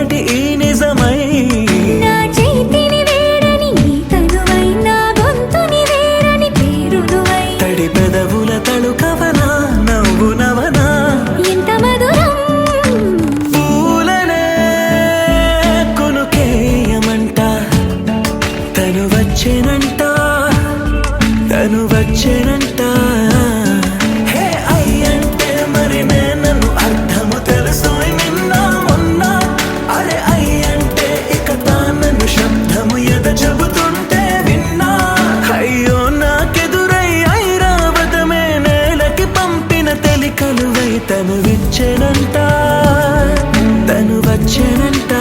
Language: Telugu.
ఏమిటి ఈ నిజమై నా చేతిని వేడని నీ తనువై నా గొంతుని వేరని పేరు నువ్వై తడి పెదవుల తళుకవనా నవ్వు నవనా ఎంత మధురం పూలనే కొనుకేయమంట తను వచ్చేనంట తను వచ్చేనంట హే అయ్యంటే మరి నన్ను అర్థము తెలుసు నిన్న మొన్న అరే అయ్యంటే ఇక తానను శబ్దము ఎద చెబుతుంటే విన్నా అయ్యో నాకెదురై ఐరావతమే నేలకి పంపిన తెలికలువై తను విచ్చెనంట తను వచ్చేనంట